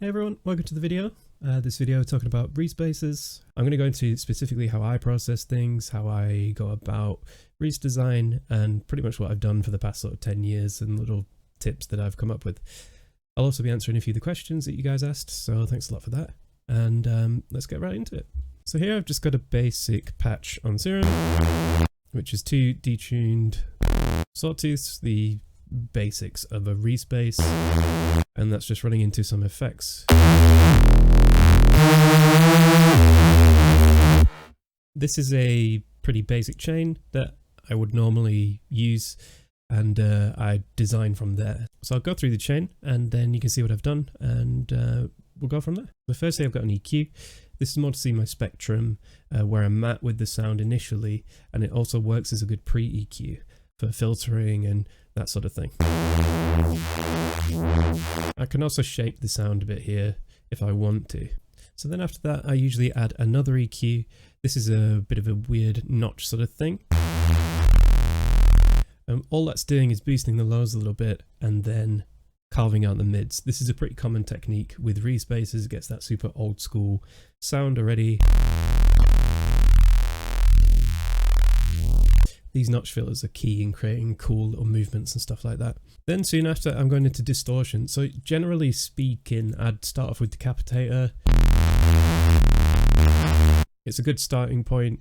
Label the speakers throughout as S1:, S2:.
S1: Hey everyone, welcome to the video. This video talking about Reese bases. I'm going to go into specifically how I process things, how I go about Reese design, and pretty much what I've done for the past sort of 10 years and little tips that I've come up with. I'll also be answering a few of the questions that you guys asked, so thanks a lot for that. And let's get right into it. So here I've just got a basic patch on Serum, which is 2 detuned sawtooths, the basics of a Reese base, and that's just running into some effects. This is a pretty basic chain that I would normally use, and I design from there. So I'll go through the chain and then you can see what I've done, and we'll go from there. So firstly I've got an EQ. This is more to see my spectrum, where I'm at with the sound initially, and it also works as a good pre-EQ for filtering and that sort of thing. I can also shape the sound a bit here if I want to. So then after that, I usually add another EQ. This is a bit of a weird notch sort of thing. All that's doing is boosting the lows a little bit and then carving out the mids. This is a pretty common technique with Reese bases. It gets that super old school sound already. These notch filters are key in creating cool little movements and stuff like that. Then soon after, I'm going into distortion. So generally speaking, I'd start off with Decapitator. It's a good starting point.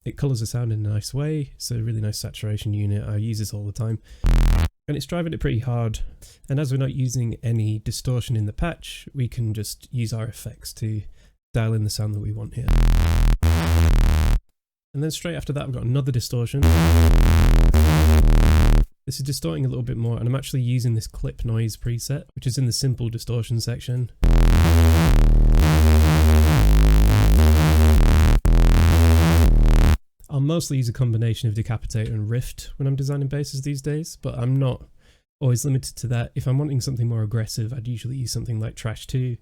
S1: It colours the sound in a nice way. It's a really nice saturation unit. I use this all the time. And it's driving it pretty hard. And as we're not using any distortion in the patch, we can just use our effects to dial in the sound that we want here. And then straight after that, I've got another distortion. This is distorting a little bit more, and I'm actually using this clip noise preset, which is in the simple distortion section. I'll mostly use a combination of Decapitator and Rift when I'm designing basses these days, but I'm not always limited to that. If I'm wanting something more aggressive, I'd usually use something like Trash 2,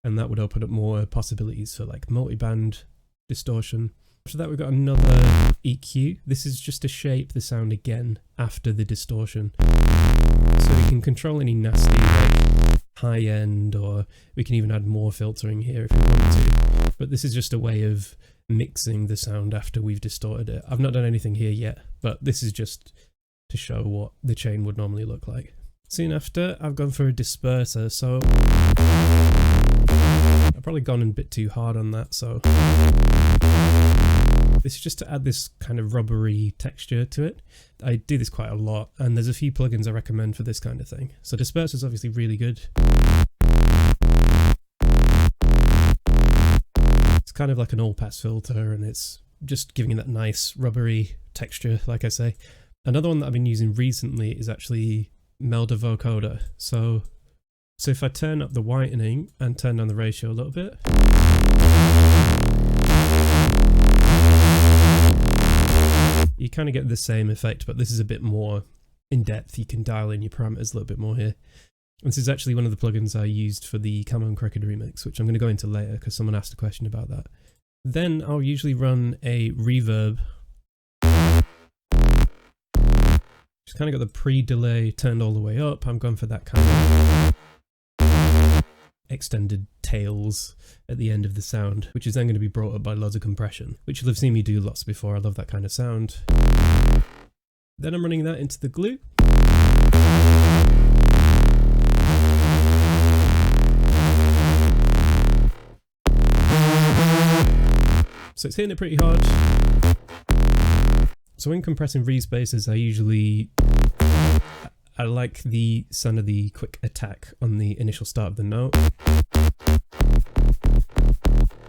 S1: and that would open up more possibilities for like multi-band distortion. After that, we've got another EQ. This is just to shape the sound again after the distortion. So we can control any nasty like high end, or we can even add more filtering here if we want to. But this is just a way of mixing the sound after we've distorted it. I've not done anything here yet, but this is just to show what the chain would normally look like. Soon after, I've gone for a disperser. So I've probably gone a bit too hard on that, so this is just to add this kind of rubbery texture to it. I do this quite a lot, and there's a few plugins I recommend for this kind of thing. So disperser is obviously really good. It's kind of like an all-pass filter, and it's just giving it that nice rubbery texture, like I say. Another one that I've been using recently is actually Melda vocoder. So if I turn up the whitening and turn down the ratio a little bit, you kind of get the same effect, but this is a bit more in depth. You can dial in your parameters a little bit more here. This is actually one of the plugins I used for the Camo and Crooked remix, which I'm going to go into later because someone asked a question about that. Then I'll usually run a reverb. Just kind of got the pre-delay turned all the way up. I'm going for that kind of extended tails at the end of the sound, which is then going to be brought up by loads of compression, which you'll have seen me do lots before. I love that kind of sound. Then I'm running that into the glue. So it's hitting it pretty hard. So when compressing Reese bases, I like the sound of the quick attack on the initial start of the note.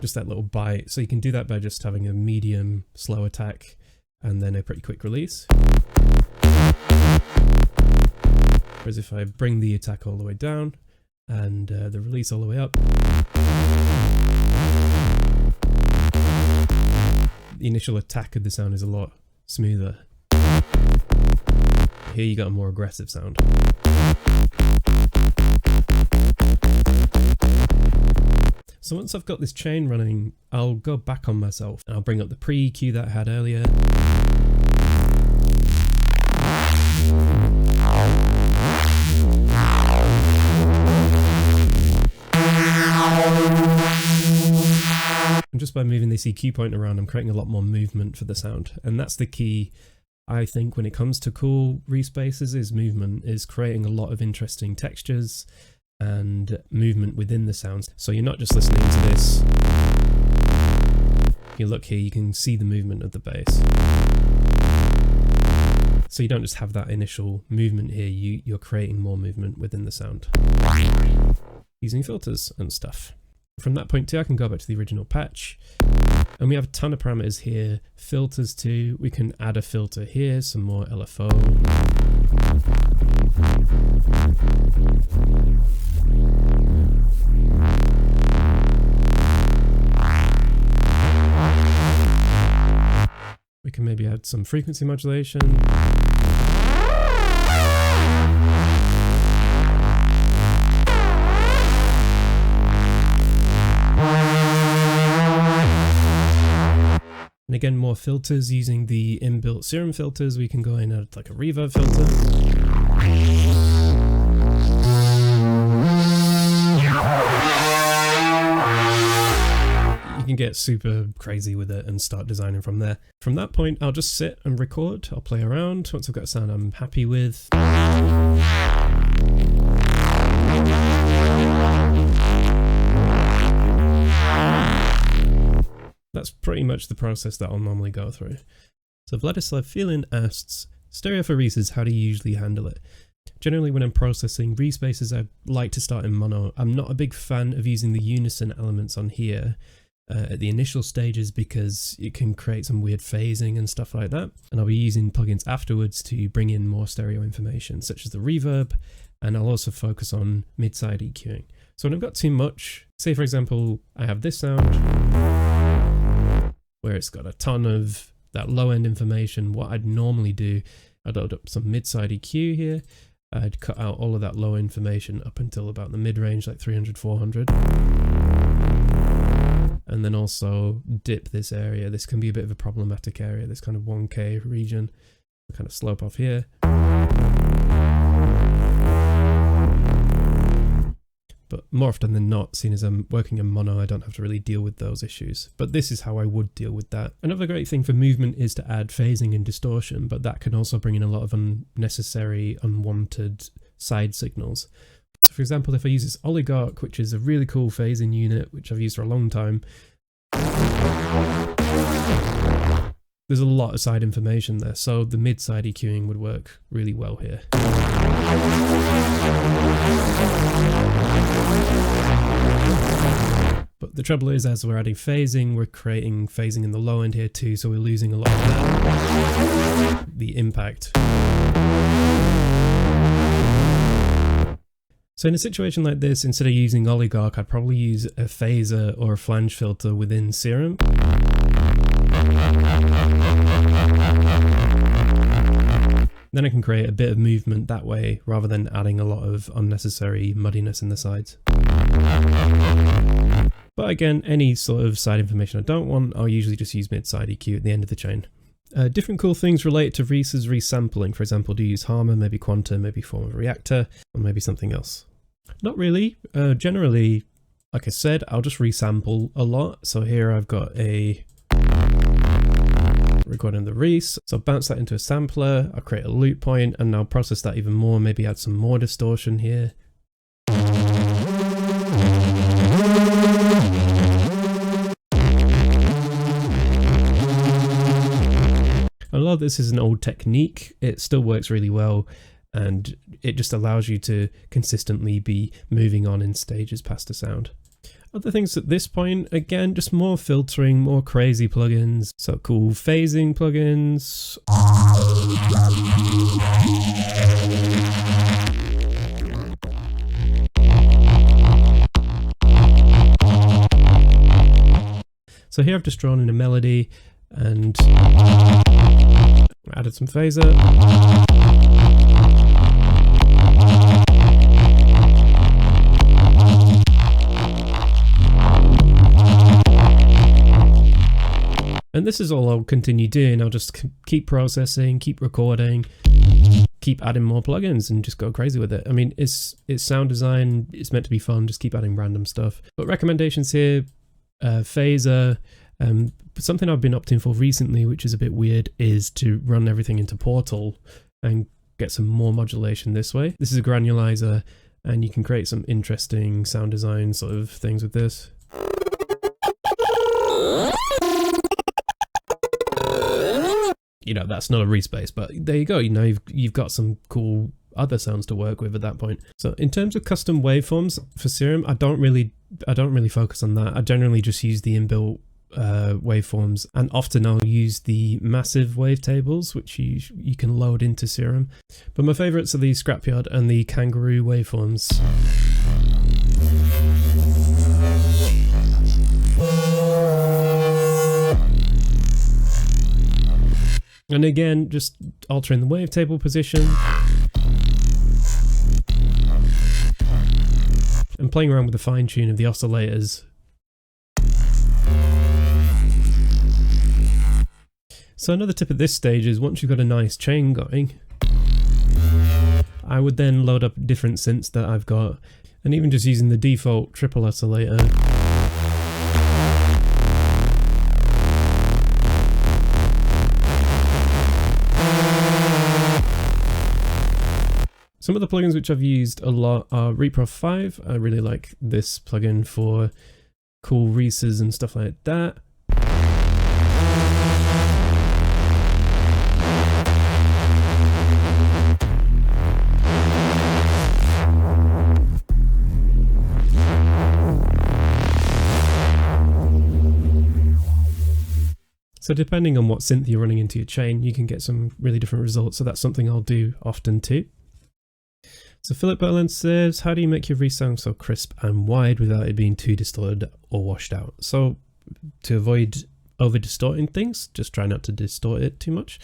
S1: Just that little bite. So you can do that by just having a medium slow attack and then a pretty quick release. Whereas if I bring the attack all the way down and the release all the way up, the initial attack of the sound is a lot smoother. Here you got a more aggressive sound. So once I've got this chain running, I'll go back on myself and I'll bring up the pre-EQ that I had earlier. by moving this EQ point around, I'm creating a lot more movement for the sound. And that's the key, I think, when it comes to cool Reese basses, is movement, is creating a lot of interesting textures and movement within the sounds. So you're not just listening to this. If you look here, you can see the movement of the bass. So you don't just have that initial movement here, you're creating more movement within the sound using filters and stuff. From that point too, I can go back to the original patch, and we have a ton of parameters here. Filters too, we can add a filter here, some more LFO. We can maybe add some frequency modulation. And again, more filters using the inbuilt Serum filters. We can go in and add like a reverb filter. You can get super crazy with it and start designing from there. From that point, I'll just sit and record. I'll play around. Once I've got a sound I'm happy with, that's pretty much the process that I'll normally go through. So Vladislav Filin asks, stereo for Reeses, how do you usually handle it? Generally when I'm processing Reese basses, I like to start in mono. I'm not a big fan of using the unison elements on here at the initial stages because it can create some weird phasing and stuff like that. And I'll be using plugins afterwards to bring in more stereo information, such as the reverb, and I'll also focus on mid-side EQing. So when I've got too much, say for example, I have this sound, where it's got a ton of that low-end information, what I'd normally do, I'd load up some mid-side EQ here, I'd cut out all of that low information up until about the mid-range, like 300, 400. And then also dip this area. This can be a bit of a problematic area, this kind of 1K region, kind of slope off here. But more often than not, seeing as I'm working in mono, I don't have to really deal with those issues. But this is how I would deal with that. Another great thing for movement is to add phasing and distortion, but that can also bring in a lot of unnecessary, unwanted side signals. So for example, if I use this oligarch, which is a really cool phasing unit, which I've used for a long time, there's a lot of side information there, so the mid-side EQing would work really well here. But the trouble is, as we're adding phasing, we're creating phasing in the low end here too, so we're losing a lot of that, the impact. So in a situation like this, instead of using oligarch, I'd probably use a phaser or a flange filter within Serum. Then I can create a bit of movement that way, rather than adding a lot of unnecessary muddiness in the sides. But again, any sort of side information I don't want, I'll usually just use mid-side EQ at the end of the chain. Different cool things related to Reese's resampling. For example, do you use Harmor, maybe Quanta, maybe form of reactor, or maybe something else? Not really. Generally, like I said, I'll just resample a lot. So here I've got a recording the Reese. So I'll bounce that into a sampler, I'll create a loop point, and I'll process that even more, maybe add some more distortion here. A lot of this is an old technique, it still works really well, and it just allows you to consistently be moving on in stages past a sound. Other things at this point, again, just more filtering, more crazy plugins, so cool phasing plugins. So here I've just drawn in a melody and added some phaser. And this is all I'll continue doing. I'll just keep processing, keep recording, keep adding more plugins and just go crazy with it. I mean, it's sound design, it's meant to be fun, just keep adding random stuff. But recommendations here, phaser, But something I've been opting for recently, which is a bit weird, is to run everything into Portal and get some more modulation this way. This is a granulizer, and you can create some interesting sound design sort of things with this. You know, that's not a Reese bass, but there you go. You know, you've got some cool other sounds to work with at that point. So in terms of custom waveforms for Serum, I don't really focus on that. I generally just use the inbuilt waveforms, and often I'll use the massive wavetables, which you can load into Serum. But my favorites are the Scrapyard and the Kangaroo waveforms. And again, just altering the wavetable position and playing around with the fine tune of the oscillators. So another tip at this stage is, once you've got a nice chain going, I would then load up different synths that I've got, and even just using the default triple oscillator. Some of the plugins which I've used a lot are Repro 5. I really like this plugin for cool Reeses and stuff like that. So depending on what synth you're running into your chain, you can get some really different results. So that's something I'll do often too. So Philip Berlin says, how do you make your Reese sound so crisp and wide without it being too distorted or washed out? So to avoid over distorting things, just try not to distort it too much.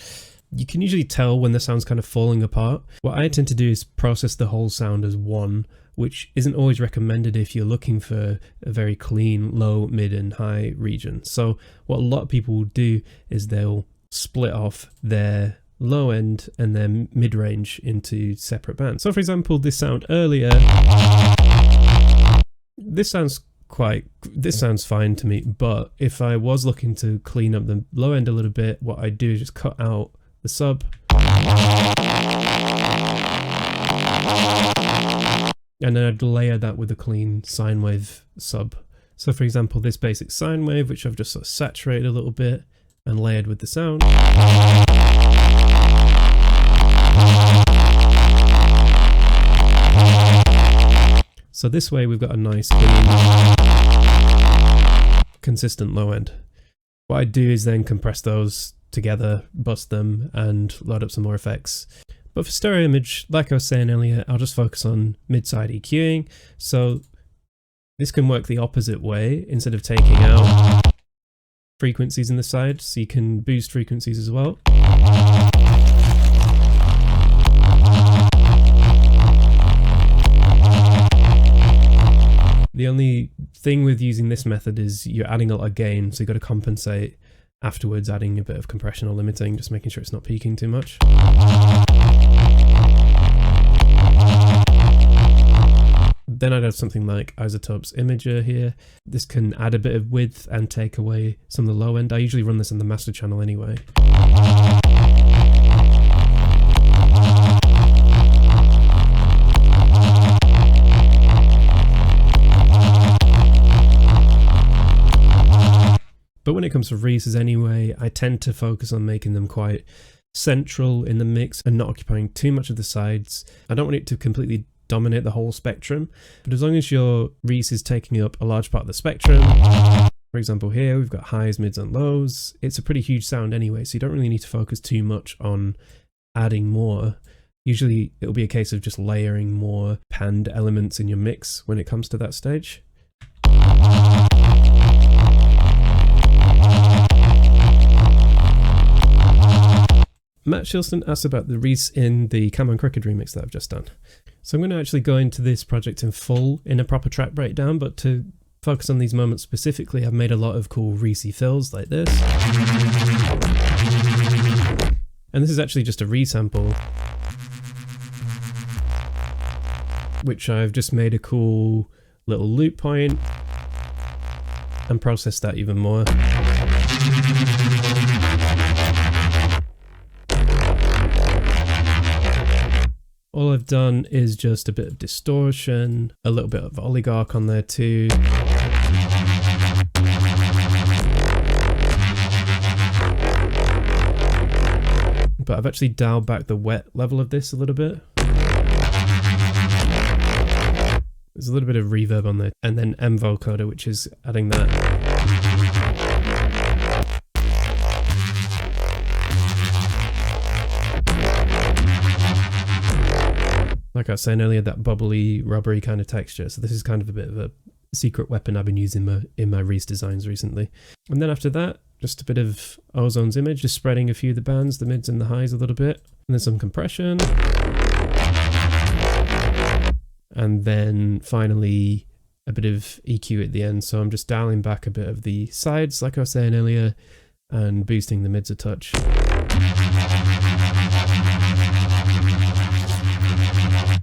S1: You can usually tell when the sound's kind of falling apart. What I tend to do is process the whole sound as one, which isn't always recommended if you're looking for a very clean low, mid and high region. So what a lot of people will do is they'll split off their low end and then mid range into separate bands. So for example, this sound earlier, this sounds fine to me, but if I was looking to clean up the low end a little bit, what I do is just cut out the sub and then I'd layer that with a clean sine wave sub. So for example, this basic sine wave, which I've just sort of saturated a little bit and layered with the sound. So this way we've got a nice clean, consistent low end. What I do is then compress those together, bust them and load up some more effects. But for stereo image, like I was saying earlier, I'll just focus on mid-side EQing. So this can work the opposite way. Instead of taking out frequencies in the side, so you can boost frequencies as well. The only thing with using this method is you're adding a lot of gain, so you've got to compensate afterwards, adding a bit of compression or limiting, just making sure it's not peaking too much. Then I'd have something like Isotope's Imager here. This can add a bit of width and take away some of the low end. I usually run this in the master channel anyway. But when it comes to Reeses anyway, I tend to focus on making them quite central in the mix and not occupying too much of the sides. I don't want it to completely dominate the whole spectrum, but as long as your Reese is taking up a large part of the spectrum, for example here we've got highs, mids and lows, it's a pretty huge sound anyway, so you don't really need to focus too much on adding more. Usually it'll be a case of just layering more panned elements in your mix when it comes to that stage. Matt Shilston asked about the Reese in the Camo and Crooked remix that I've just done. So I'm going to actually go into this project in full in a proper track breakdown, but to focus on these moments specifically, I've made a lot of cool Reese fills like this. And this is actually just a resample, which I've just made a cool little loop point. and process that even more. All I've done is just a bit of distortion, a little bit of oligarch on there too. But I've actually dialed back the wet level of this a little bit. There's a little bit of reverb on there, and then mvocoder, which is adding that. Like I was saying earlier, that bubbly, rubbery kind of texture. So this is kind of a bit of a secret weapon I've been using in my Reese designs recently. And then after that, just a bit of Ozone's image, just spreading a few of the bands, the mids and the highs a little bit. And then some compression. And then finally a bit of EQ at the end. So I'm just dialing back a bit of the sides, like I was saying earlier, and boosting the mids a touch.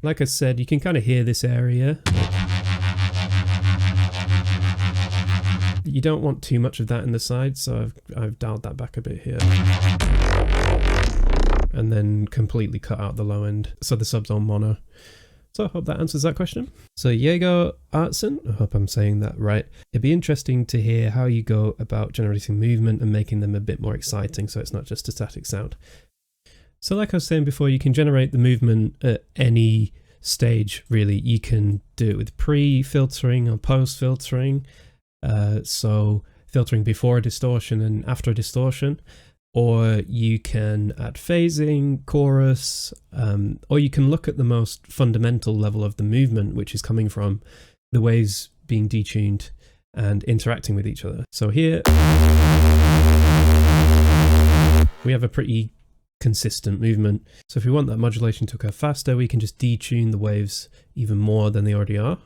S1: Like I said, you can kind of hear this area. You don't want too much of that in the sides, so I've dialed that back a bit here. And then completely cut out the low end, so the sub's on mono. So I hope that answers that question. So Jaeger Artson, I hope I'm saying that right. It'd be interesting to hear how you go about generating movement and making them a bit more exciting so it's not just a static sound. So like I was saying before, you can generate the movement at any stage really. You can do it with pre-filtering or post-filtering. So filtering before a distortion and after a distortion. Or you can add phasing, chorus, or you can look at the most fundamental level of the movement, which is coming from the waves being detuned and interacting with each other. So here we have a pretty consistent movement. So if we want that modulation to occur faster, we can just detune the waves even more than they already are.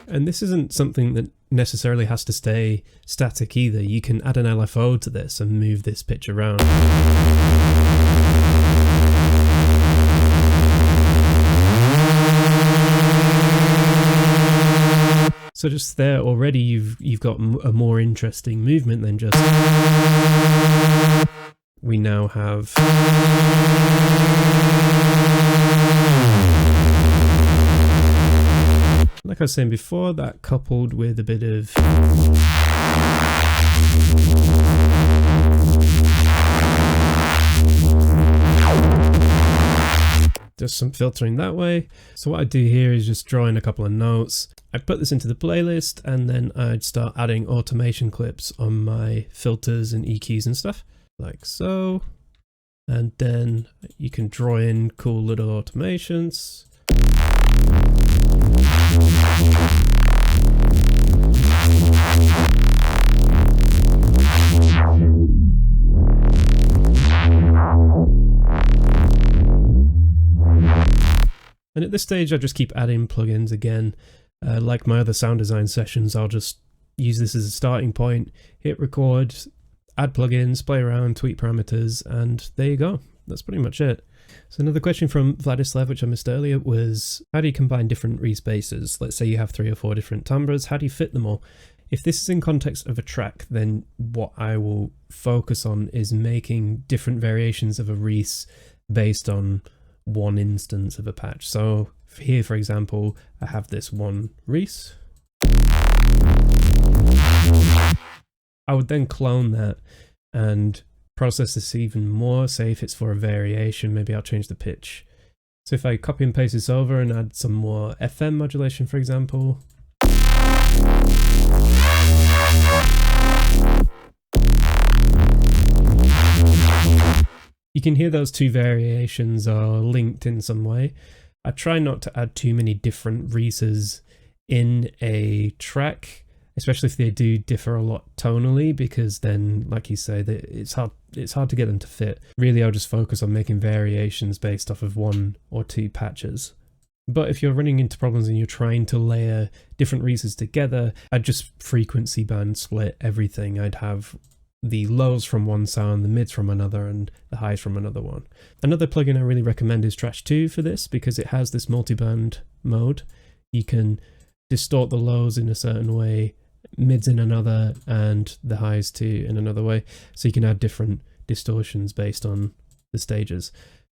S1: And this isn't something that necessarily has to stay static either. You can add an LFO to this and move this pitch around. So just there already you've got a more interesting movement than just we now have. Like I was saying before, that coupled with a bit of just some filtering that way. So what I do here is just draw in a couple of notes. I put this into the playlist and then I'd start adding automation clips on my filters and EQs and stuff, like so. And then you can draw in cool little automations. And at this stage I just keep adding plugins again. Like my other sound design sessions, I'll just use this as a starting point, hit record, add plugins, play around, tweak parameters, and there you go. That's pretty much it. So another question from Vladislav, which I missed earlier, was how do you combine different Reese basses? Let's say you have 3 or 4 different timbres, how do you fit them all? If this is in context of a track, then what I will focus on is making different variations of a Reese based on one instance of a patch. So here, for example, I have this one Reese. I would then clone that and process this even more. Say if it's for a variation, maybe I'll change the pitch. So if I copy and paste this over and add some more FM modulation, for example. You can hear those two variations are linked in some way. I try not to add too many different Reeses in a track, especially if they do differ a lot tonally, because then, like you say, it's hard to get them to fit. Really, I'll just focus on making variations based off of 1 or 2 patches. But if you're running into problems and you're trying to layer different Reeses together, I'd just frequency band split everything. I'd have the lows from one sound, the mids from another, and the highs from another one. Another plugin I really recommend is Trash 2 for this, because it has this multiband mode. You can distort the lows in a certain way, mids in another, and the highs too in another way. So you can add different distortions based on the stages.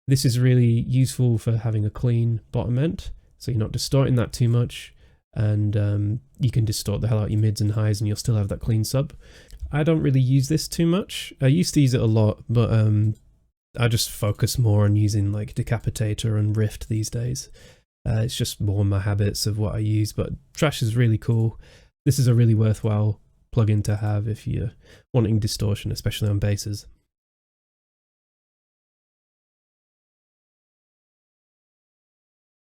S1: This is really useful for having a clean bottom end, so you're not distorting that too much, and you can distort the hell out your mids and highs and you'll still have that clean sub. I don't really use this too much. I used to use it a lot, but I just focus more on using like Decapitator and Rift these days. It's just more my habits of what I use, but Trash is really cool. This is a really worthwhile plugin to have if you're wanting distortion, especially on basses.